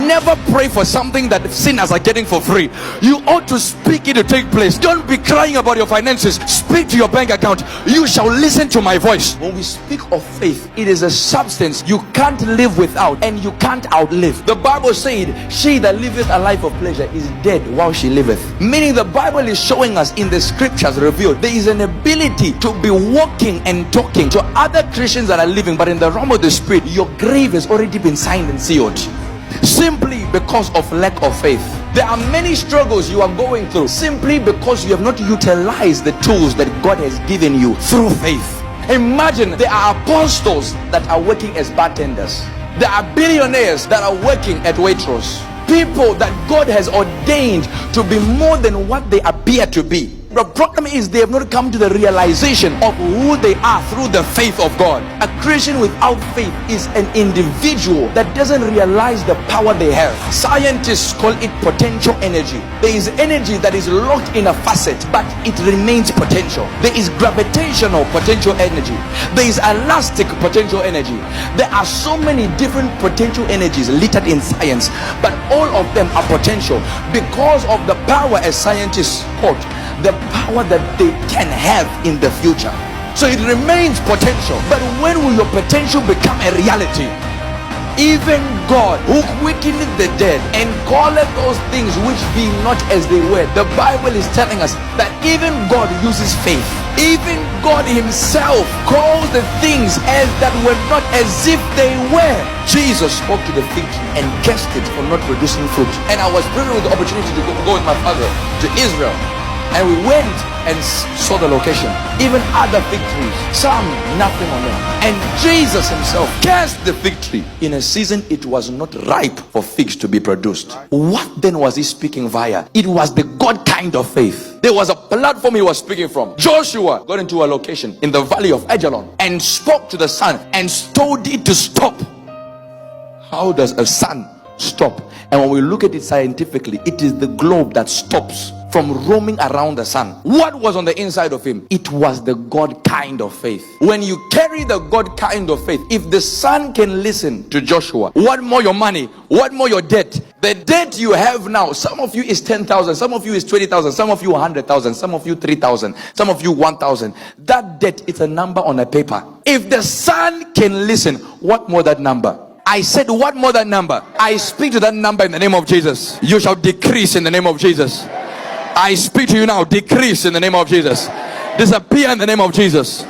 Never pray for something that sinners are getting for free. You ought to speak it to take place. Don't be crying about your finances. Speak to your bank account. You shall listen to my voice. When we speak of faith, it is a substance you can't live without and you can't outlive. The Bible said, she that liveth a life of pleasure is dead while she liveth. Meaning the Bible is showing us in the scriptures revealed there is an ability to be walking and talking to other Christians that are living, but in the realm of the spirit, your grave has already been signed and sealed. Simply because of lack of faith. There are many struggles you are going through simply because you have not utilized the tools that God has given you through faith. Imagine there are apostles that are working as bartenders. There are billionaires that are working at Waitrose. People that God has ordained to be more than what they appear to be. The problem is they have not come to the realization of who they are through the faith of God. A Christian without faith is an individual that doesn't realize the power they have. Scientists call it potential energy. There is energy that is locked in a facet, but it remains potential. There is gravitational potential energy. There is elastic potential energy. There are so many different potential energies littered in science, but all of them are potential because of the power, as scientists quote, the power that they can have in the future. So it remains potential. But when will your potential become a reality? Even God, who quickeneth the dead and calleth those things which be not as they were. The Bible is telling us that even God uses faith. Even God himself calls the things as that were not as if they were. Jesus spoke to the fig tree and cursed it for not producing fruit. And I was privileged with the opportunity to go with my father to Israel. And we went and saw the location. Even other fig trees, some nothing on them. And Jesus himself cursed the fig tree. In a season it was not ripe for figs to be produced. What then was he speaking via? It was the God kind of faith. There was a platform he was speaking from. Joshua got into a location in the valley of Ajalon and spoke to the sun and told it to stop. How does a sun stop? And when we look at it scientifically, it is the globe that stops from roaming around the sun. What was on the inside of him? It was the God kind of faith. When you carry the God kind of faith, if the sun can listen to Joshua, what more your money? What more your debt? The debt you have now, some of you is 10,000, some of you is 20,000, some of you 100,000, some of you 3,000, some of you 1,000. That debt is a number on a paper. If the sun can listen, what more that number? I said, what more that number? I speak to that number in the name of Jesus. You shall decrease in the name of Jesus. I speak to you now, decrease in the name of Jesus. Disappear in the name of Jesus.